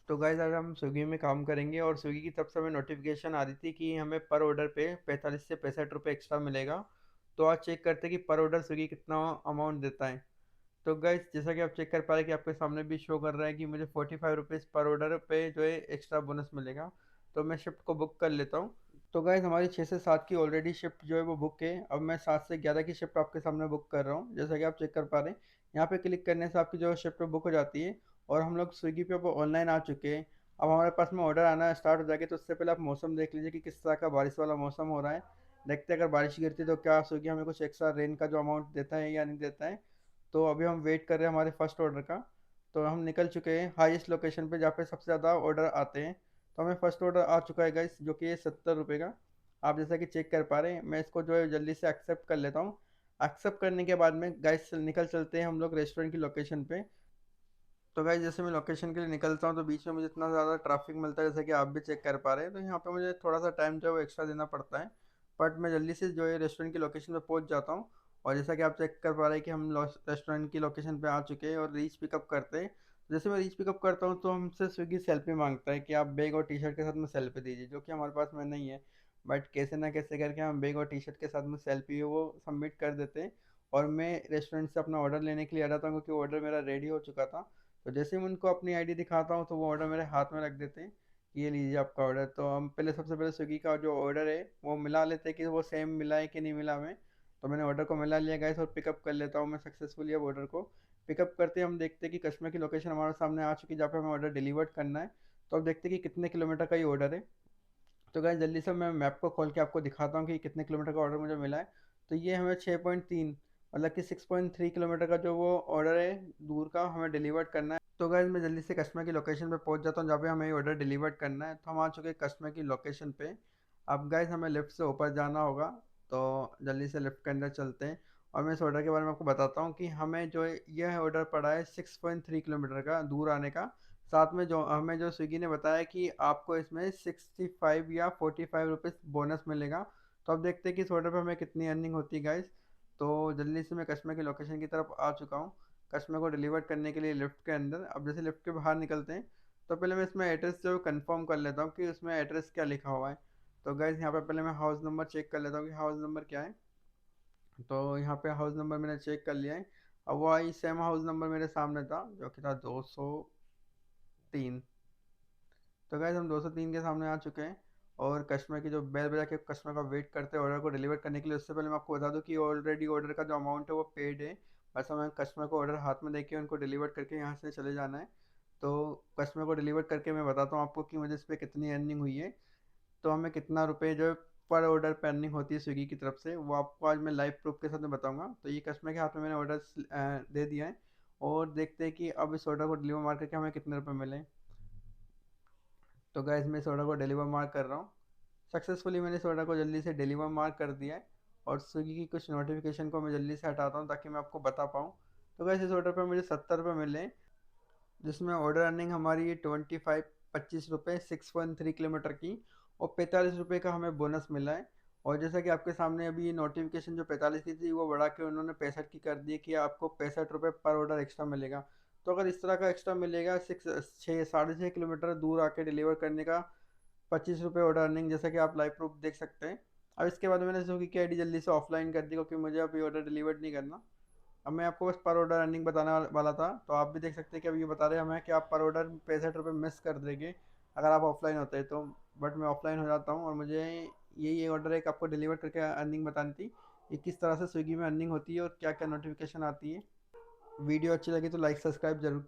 तो गाइज आज हम स्विगी में काम करेंगे और स्विगी की तरफ से हमें नोटिफिकेशन आ रही थी कि हमें पर ऑर्डर पे 45 से 65 रुपये एक्स्ट्रा मिलेगा। तो आज चेक करते हैं कि पर ऑर्डर स्विगी कितना अमाउंट देता है। तो गाइज जैसा कि आप चेक कर पा रहे हैं कि आपके सामने भी शो कर रहा है कि मुझे 45 रुपीज़ पर ऑर्डर पे जो है एक्स्ट्रा बोनस मिलेगा। तो मैं शिफ्ट को बुक कर लेता हूँ। तो गाइज हमारी 6 से 7 की ऑलरेडी शिफ्ट जो है वो बुक है। अब मैं 7 से 11 की शिफ्ट आपके सामने बुक कर रहा हूँ, जैसा कि आप चेक कर पा रहे हैं। यहाँ पे क्लिक करने से आपकी जो शिफ्ट बुक हो जाती है और हम लोग स्विगी पे अब ऑनलाइन आ चुके हैं। अब हमारे पास में ऑर्डर आना स्टार्ट हो जाएगा, तो उससे पहले आप मौसम देख लीजिए कि किस तरह का बारिश वाला मौसम हो रहा है। देखते हैं अगर बारिश गिरती है तो क्या स्विगी हमें कुछ एक्स्ट्रा रेन का जो अमाउंट देता है या नहीं देता है। तो अभी हम वेट कर रहे हैं हमारे फर्स्ट ऑर्डर का। तो हम निकल चुके हैं हाईएस्ट लोकेशन पे जहाँ पे सबसे ज़्यादा ऑर्डर आते हैं। तो हमें फर्स्ट ऑर्डर आ चुका है गाइस, जो कि है 70 रुपये का। आप जैसा कि चेक कर पा रहे हैं, मैं इसको जो है जल्दी से एक्सेप्ट कर लेता हूँ। एक्सेप्ट करने के बाद में गाइस निकल चलते हैं हम लोग रेस्टोरेंट की लोकेशन पे। तो गाइस जैसे मैं लोकेशन के लिए निकलता हूँ तो बीच में मुझे इतना ज़्यादा ट्रैफिक मिलता है, जैसे कि आप भी चेक कर पा रहे हैं। तो यहाँ पे मुझे थोड़ा सा टाइम जो है वो एक्स्ट्रा देना पड़ता है। बट मैं जल्दी से जो है रेस्टोरेंट की लोकेशन पे पहुँच जाता हूँ। और जैसा कि आप चेक कर पा रहे हैं कि हम रेस्टोरेंट की लोकेशन पे आ चुके हैं और रीच पिकअप करते हैं। जैसे मैं रीच पिकअप करता हूँ तो हमसे स्विगी सेल्फी मांगता है कि आप बैग और टी शर्ट के साथ में सेल्फी दीजिए, जो कि हमारे पास में नहीं है। बट कैसे ना कैसे करके हम बैग और टी शर्ट के साथ में सेल्फी वो सबमिट कर देते हैं। और मैं रेस्टोरेंट से अपना ऑर्डर लेने के लिए आ जाता हूँ, क्योंकि ऑर्डर मेरा रेडी हो चुका था। तो जैसे ही मैं उनको अपनी आईडी दिखाता हूँ तो वो ऑर्डर मेरे हाथ में रख देते हैं कि ये लीजिए आपका ऑर्डर। तो हम पहले सबसे पहले स्विगी का जो ऑर्डर है वो मिला लेते हैं कि वो सेम मिला है कि नहीं मिला हमें। तो मैंने ऑर्डर को मिला लिया गाइस और पिकअप कर लेता हूँ मैं सक्सेसफुली अब ऑर्डर को। पिकअप करते हम देखते हैं कि कस्टमर की लोकेशन हमारे सामने आ चुकी है जहाँ पे हमें ऑर्डर डिलीवर्ड करना है। तो अब देखते हैं कि कितने किलोमीटर का ये ऑर्डर है। तो गाइस जल्दी से मैं मैप को खोल के आपको दिखाता हूँ कि कितने किलोमीटर का ऑर्डर मुझे मिला है। तो ये हमें 6.3, मतलब कि 6.3 किलोमीटर का जो वो ऑर्डर है दूर का हमें डिलीवर्ड करना है। तो गाइस मैं जल्दी से कस्टमर की लोकेशन पे पहुंच जाता हूँ जहाँ पे हमें ऑर्डर डिलीवर्ड करना है। तो हम आ चुके हैं कस्टमर की लोकेशन पे। अब गाइस हमें लिफ्ट से ऊपर जाना होगा। तो जल्दी से लिफ्ट के अंदर चलते हैं। और मैं इस ऑर्डर के बारे में आपको बताता हूँ कि हमें जो यह ऑर्डर पड़ा है 6.3 किलोमीटर का दूर आने का। साथ में जो हमें जो स्विगी ने बताया कि आपको इसमें 65 या 45 रुपीज़ बोनस मिलेगा। तो अब देखते हैं कि इस ऑर्डर पे हमें कितनी अर्निंग होती है गाइस। तो जल्दी से मैं कस्टमर की लोकेशन की तरफ आ चुका हूँ, कस्टमर को डिलीवर करने के लिए लिफ्ट के अंदर। अब जैसे लिफ्ट के बाहर निकलते हैं तो पहले मैं इसमें एड्रेस जो कंफर्म कर लेता हूँ कि उसमें एड्रेस क्या लिखा हुआ है। तो गाइस यहाँ पे पहले मैं हाउस नंबर चेक कर लेता हूँ कि हाउस नंबर क्या है। तो यहाँ पे हाउस नंबर मैंने चेक कर लिया है। अब वही सेम हाउस नंबर मेरे सामने था जो कि था 203। तो गाइस हम 203 के सामने आ चुके हैं। और कस्टमर की जो बेल बजा के कस्टमर का वेट करते हैं ऑर्डर को डिलीवर करने के लिए, उससे पहले मैं आपको बता दूं कि ऑलरेडी ऑर्डर का जो अमाउंट है वो पेड है। बस हमें कस्टमर को ऑर्डर हाथ में देके उनको डिलीवर करके यहाँ से चले जाना है। तो कस्टमर को डिलीवर करके मैं बताता हूँ आपको कि मुझे इस पर कितनी अर्निंग हुई है। तो हमें कितना रुपए जो पर ऑर्डर पे अर्निंग होती है स्विगी की तरफ से, वो आपको आज मैं लाइव प्रूफ के साथ में बताऊंगा। तो ये कस्टमर के हाथ में मैंने ऑर्डर दे दिया है। और देखते हैं कि अब इस ऑर्डर को डिलीवर मार करके हमें कितने रुपए मिले। तो गैस मैं इस ऑर्डर को डिलीवर मार्क कर रहा हूँ। सक्सेसफुली मैंने इस ऑर्डर को जल्दी से डिलीवर मार्क कर दिया है। और स्विगी की कुछ नोटिफिकेशन को मैं जल्दी से हटाता हूँ ताकि मैं आपको बता पाऊँ। तो गैस इस ऑर्डर पर मुझे 70 रुपये मिले हैं, जिसमें ऑर्डर अर्निंग हमारी 25 25 रुपये 6.3 किलोमीटर की। और 45 रुपये का हमें बोनस मिला है। और जैसा कि आपके सामने अभी नोटिफिकेशन जो 45 की थी वो बढ़ा के उन्होंने 65 की कर दी कि आपको 65 रुपये पर ऑर्डर एक्स्ट्रा मिलेगा। तो अगर इस तरह का एक्स्ट्रा मिलेगा 6 साढ़े 6 किलोमीटर दूर आके डिलीवर करने का 25 रुपये ऑर्डर अर्निंग, जैसा कि आप लाइव प्रूफ देख सकते हैं। अब इसके बाद मैंने स्विगी की आईडी जल्दी से ऑफलाइन कर दी क्योंकि मुझे अभी ऑर्डर डिलीवर नहीं करना। अब मैं आपको बस पर ऑर्डर अर्निंग बताने वाला था। तो आप भी देख सकते हैं कि अब ये बता रहे हैं हमें कि आप पर ऑर्डर 65 रुपये मिस कर देंगे अगर आप ऑफलाइन होते हैं तो। बट मैं ऑफलाइन हो जाता हूँ और मुझे यही ऑर्डर एक आपको डिलीवर करके अर्निंग बतानी थी कि किस तरह से स्विगी में अर्निंग होती है और क्या क्या नोटिफिकेशन आती है। वीडियो अच्छी लगी तो लाइक सब्सक्राइब जरूर कीजिए।